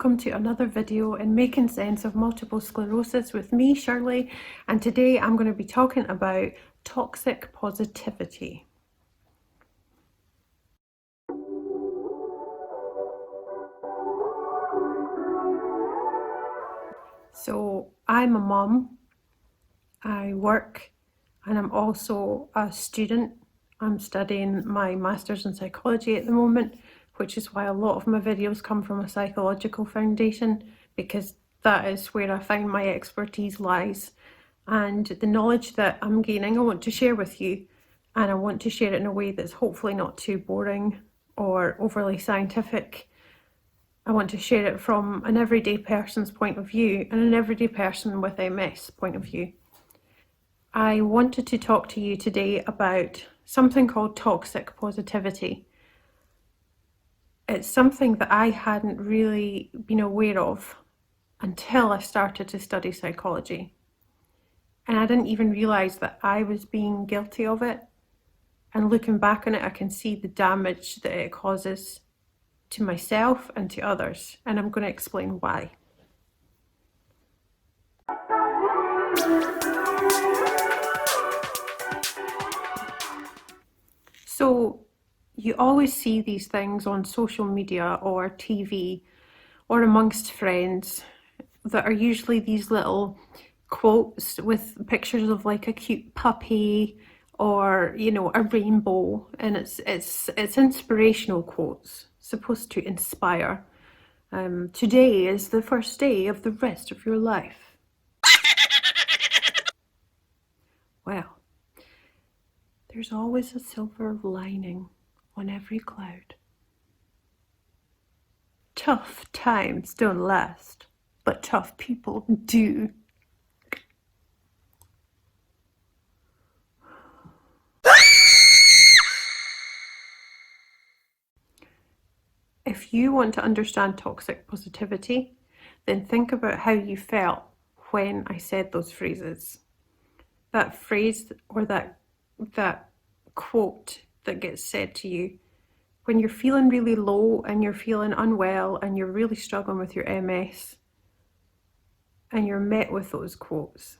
welcome to another video in making sense of multiple sclerosis with me, Shirley, and today I'm going to be talking about toxic positivity. So I'm a mum, I work, and I'm also a student. I'm studying my master's in psychology at the moment, which is why a lot of my videos come from a psychological foundation, because that is where I find my expertise lies. And the knowledge that I'm gaining I want to share with you, and I want to share it in a way that's hopefully not too boring or overly scientific. I want to share it from an everyday person's point of view and an everyday person with MS point of view. I wanted to talk to you today about something called toxic positivity. It's something that I hadn't really been aware of until I started to study psychology. And I didn't even realise that I was being guilty of it. And looking back on it, I can see the damage that it causes to myself and to others. And I'm going to explain why. So you always see these things on social media or TV or amongst friends that are usually these little quotes with pictures of like a cute puppy or, you know, a rainbow, and it's inspirational quotes supposed to inspire. Today is the first day of the rest of your life. Well, there's always a silver lining on every cloud. Tough times don't last, but tough people do. If you want to understand toxic positivity, then think about how you felt when I said those phrases. That phrase or that quote that gets said to you when you're feeling really low and you're feeling unwell and you're really struggling with your MS, and you're met with those quotes.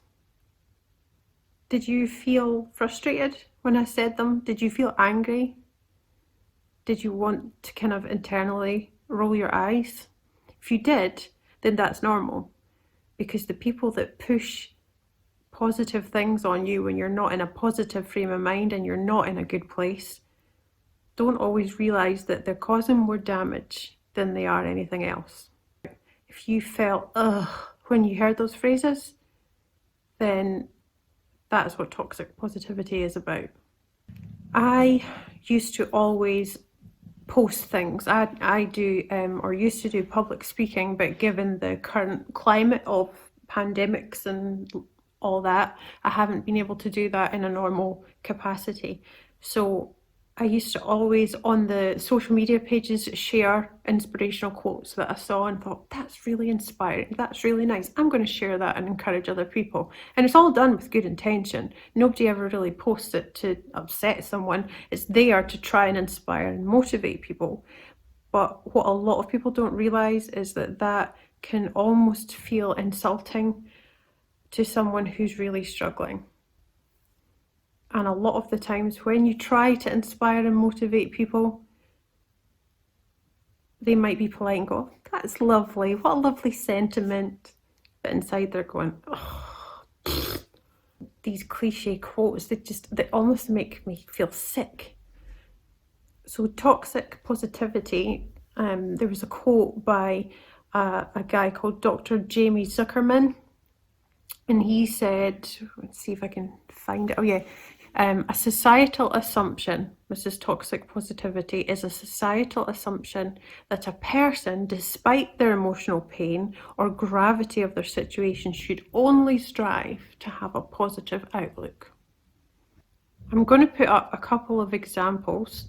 Did you feel frustrated when I said them? Did you feel angry? Did you want to kind of internally roll your eyes? If you did, then that's normal, because the people that push positive things on you when you're not in a positive frame of mind and you're not in a good place don't always realise that they're causing more damage than they are anything else. If you felt ugh when you heard those phrases, then that's what toxic positivity is about. I used to always post things. I do or used to do public speaking, but given the current climate of pandemics and all that, I haven't been able to do that in a normal capacity. So I used to always on the social media pages share inspirational quotes that I saw and thought, that's really inspiring, that's really nice, I'm going to share that and encourage other people. And it's all done with good intention. Nobody ever really posts it to upset someone. It's there to try and inspire and motivate people. But what a lot of people don't realise is that that can almost feel insulting to someone who's really struggling. And a lot of the times when you try to inspire and motivate people, they might be polite and go, that's lovely, what a lovely sentiment. But inside they're going, oh. These cliche quotes, they almost make me feel sick. So toxic positivity, there was a quote by a guy called Dr. Jamie Zuckerman. And he said, let's see if I can find it. Oh yeah. A societal assumption, this is toxic positivity, is a societal assumption that a person, despite their emotional pain or gravity of their situation, should only strive to have a positive outlook. I'm going to put up a couple of examples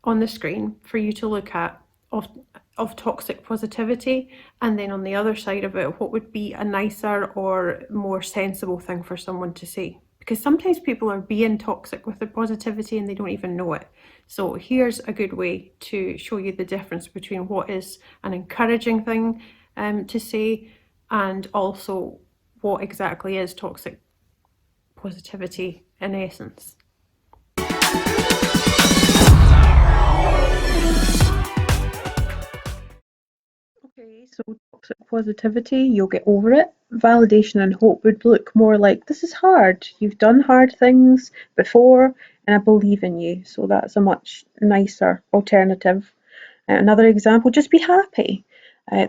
on the screen for you to look at of toxic positivity, and then on the other side of it, what would be a nicer or more sensible thing for someone to say. because sometimes people are being toxic with their positivity and they don't even know it. So here's a good way to show you the difference between what is an encouraging thing to say and also what exactly is toxic positivity in essence. Okay, so toxic positivity, you'll get over it. Validation and hope would look more like, this is hard. You've done hard things before, and I believe in you. So that's a much nicer alternative. Another example, just be happy. Uh,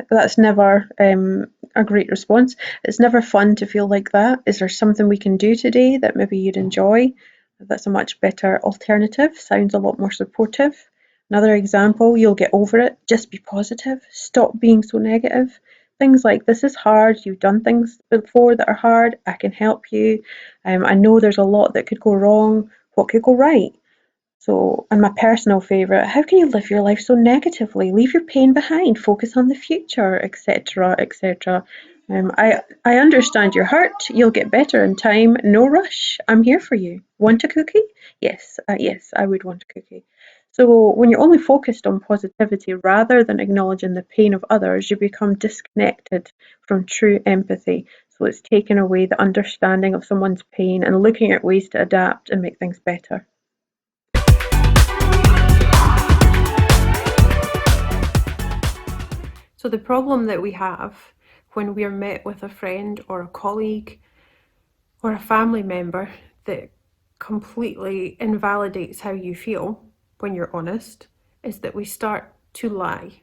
that's never a great response. It's never fun to feel like that. Is there something we can do today that maybe you'd enjoy? That's a much better alternative. Sounds a lot more supportive. Another example, you'll get over it. Just be positive. Stop being so negative. Things like, this is hard. You've done things before that are hard. I can help you. I know there's a lot that could go wrong. What could go right? So, and my personal favourite, how can you live your life so negatively? Leave your pain behind, focus on the future, etc., etc. I understand you're hurt. You'll get better in time. No rush. I'm here for you. Want a cookie? Yes, yes, I would want a cookie. So, when you're only focused on positivity rather than acknowledging the pain of others, you become disconnected from true empathy. So, it's taking away the understanding of someone's pain and looking at ways to adapt and make things better. So the problem that we have when we're met with a friend or a colleague or a family member that completely invalidates how you feel when you're honest is that we start to lie.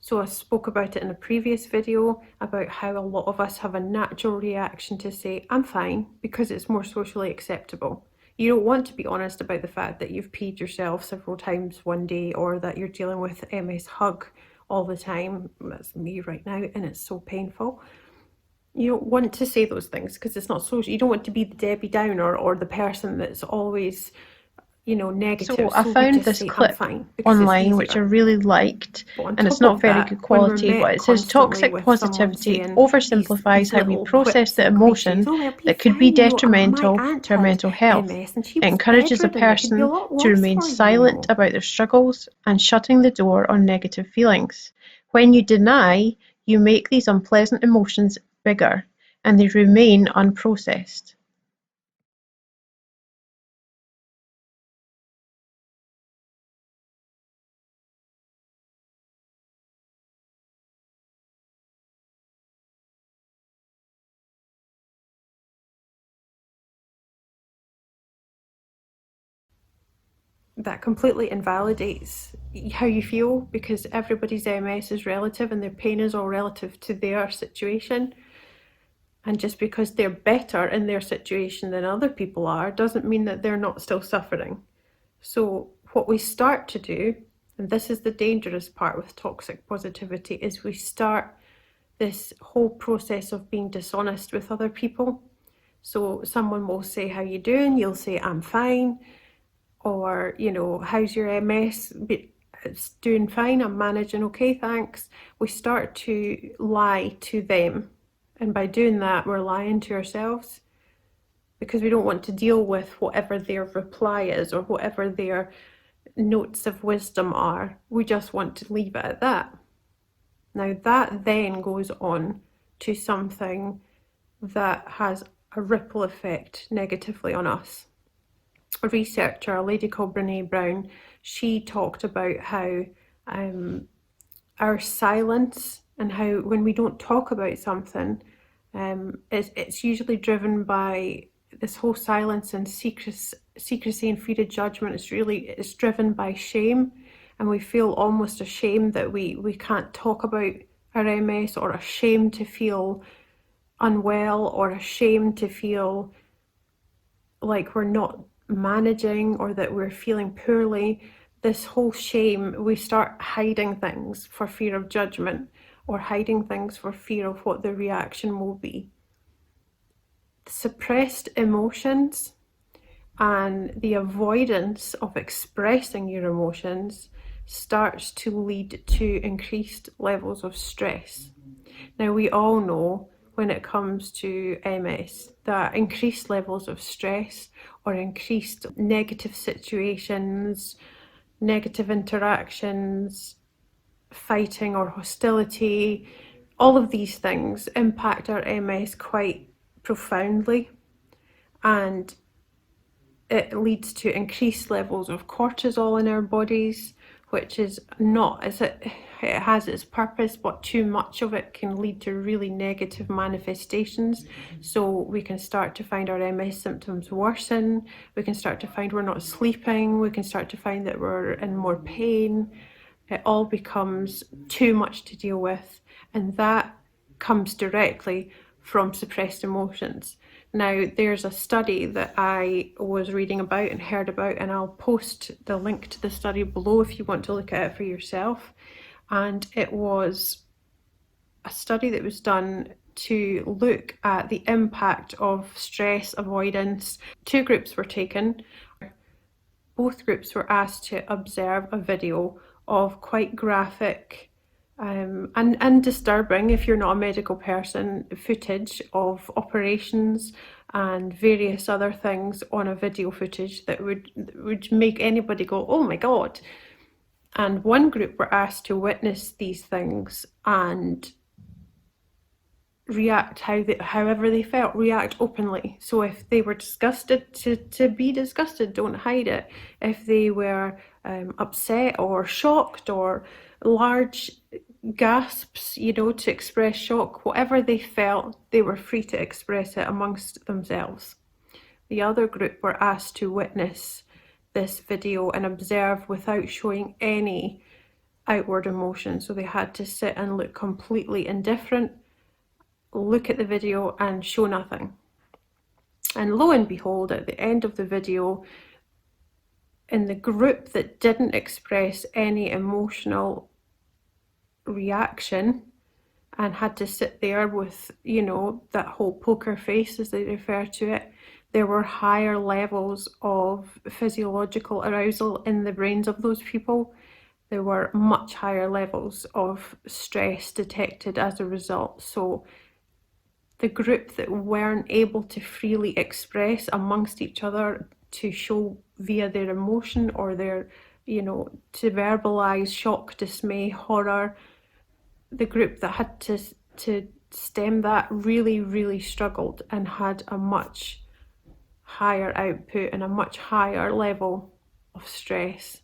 So I spoke about it in a previous video about how a lot of us have a natural reaction to say, I'm fine, because it's more socially acceptable. You don't want to be honest about the fact that you've peed yourself several times one day or that you're dealing with MS hug all the time. That's me right now, and it's so painful. You don't want to say those things because it's not social. You don't want to be the Debbie Downer or the person that's always negative. So I found this clip online which I really liked, and it's not very good quality, but it says toxic positivity oversimplifies how we process the emotion that could be detrimental to our mental health. It encourages a person to remain silent about their struggles and shutting the door on negative feelings. When you deny, you make these unpleasant emotions bigger, and they remain unprocessed. That completely invalidates how you feel because everybody's MS is relative and their pain is all relative to their situation. And just because they're better in their situation than other people are doesn't mean that they're not still suffering. So what we start to do, and this is the dangerous part with toxic positivity, is we start this whole process of being dishonest with other people. So someone will say, how you doing? You'll say, I'm fine. Or, how's your MS? It's doing fine, I'm managing okay, thanks. We start to lie to them. And by doing that, we're lying to ourselves because we don't want to deal with whatever their reply is or whatever their notes of wisdom are. We just want to leave it at that. Now, that then goes on to something that has a ripple effect negatively on us. A researcher, a lady called Brene Brown, she talked about how our silence and how when we don't talk about something, it's usually driven by this whole silence and secrecy and fear of judgment. It's driven by shame, and we feel almost ashamed that we can't talk about our MS, or ashamed to feel unwell, or ashamed to feel like we're not managing or that we're feeling poorly. This whole shame, we start hiding things for fear of judgment or hiding things for fear of what the reaction will be. Suppressed emotions and the avoidance of expressing your emotions starts to lead to increased levels of stress. Now, we all know when it comes to MS, that increased levels of stress or increased negative situations, negative interactions, fighting or hostility, all of these things impact our MS quite profoundly, and it leads to increased levels of cortisol in our bodies, which is not, as it has its purpose, but too much of it can lead to really negative manifestations. So we can start to find our MS symptoms worsen, we can start to find we're not sleeping, we can start to find that we're in more pain. It all becomes too much to deal with, and that comes directly from suppressed emotions. Now, there's a study that I was reading about and heard about, and I'll post the link to the study below if you want to look at it for yourself. And it was a study that was done to look at the impact of stress avoidance. 2 groups were taken. Both groups were asked to observe a video of quite graphic and disturbing, if you're not a medical person, footage of operations and various other things on a video footage that would make anybody go, oh my God. And one group were asked to witness these things and react however they felt, react openly. So if they were disgusted, to be disgusted, don't hide it. If they were upset or shocked or large gasps, you know, to express shock, whatever they felt, they were free to express it amongst themselves. The other group were asked to witness this video and observe without showing any outward emotion. So they had to sit and look completely indifferent, look at the video and show nothing. And lo and behold, at the end of the video, in the group that didn't express any emotional reaction and had to sit there with, you know, that whole poker face, as they refer to it, there were higher levels of physiological arousal in the brains of those people. There were much higher levels of stress detected as a result. So the group that weren't able to freely express amongst each other, to show via their emotion or their, you know, to verbalize shock, dismay, horror, the group that had to stem that really struggled and had a much higher output and a much higher level of stress.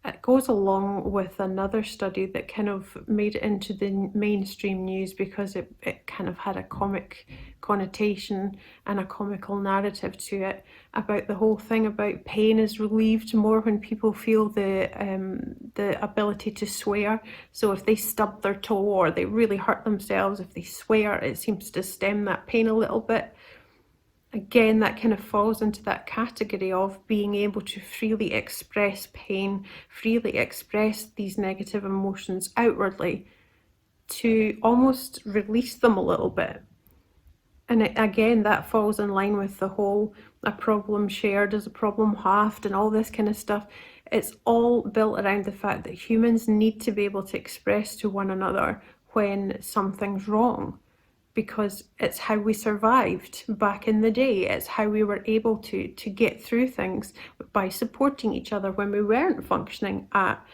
It goes along with another study that kind of made it into the mainstream news because it kind of had a comic connotation and a comical narrative to it, about the whole thing about pain is relieved more when people feel the ability to swear. So if they stub their toe or they really hurt themselves, if they swear, it seems to stem that pain a little bit. Again, that kind of falls into that category of being able to freely express pain, freely express these negative emotions outwardly, to almost release them a little bit. And again, that falls in line with the whole, a problem shared is a problem halved and all this kind of stuff. It's all built around the fact that humans need to be able to express to one another when something's wrong, because it's how we survived back in the day. It's how we were able to get through things, by supporting each other when we weren't functioning at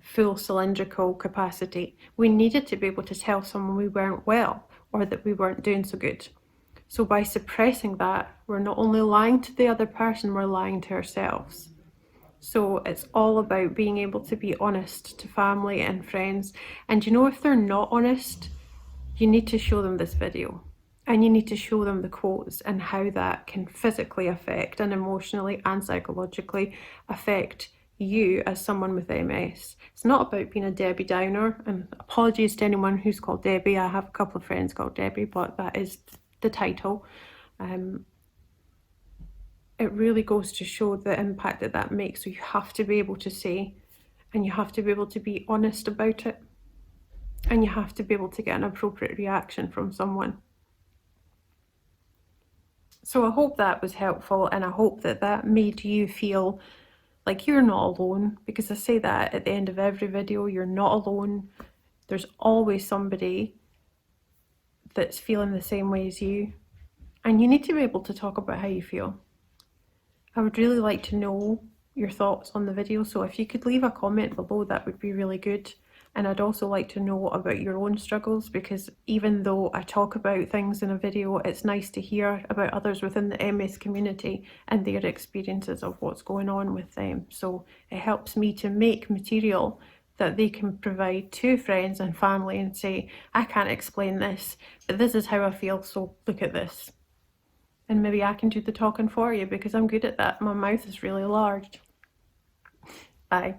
full cylindrical capacity. We needed to be able to tell someone we weren't well or that we weren't doing so good. So by suppressing that, we're not only lying to the other person, we're lying to ourselves. So it's all about being able to be honest to family and friends. And you know, if they're not honest, you need to show them this video, and you need to show them the quotes and how that can physically affect and emotionally and psychologically affect you as someone with MS. It's not about being a Debbie Downer, and apologies to anyone who's called Debbie. I have a couple of friends called Debbie, but that is the title. It really goes to show the impact that that makes. So you have to be able to say, and you have to be able to be honest about it. And you have to be able to get an appropriate reaction from someone. So I hope that was helpful, and I hope that that made you feel like you're not alone, because I say that at the end of every video, you're not alone. There's always somebody that's feeling the same way as you. And you need to be able to talk about how you feel. I would really like to know your thoughts on the video, so if you could leave a comment below, that would be really good. And I'd also like to know about your own struggles, because even though I talk about things in a video, it's nice to hear about others within the MS community and their experiences of what's going on with them. So it helps me to make material that they can provide to friends and family and say, I can't explain this, but this is how I feel, so look at this. And maybe I can do the talking for you, because I'm good at that. My mouth is really large. Bye.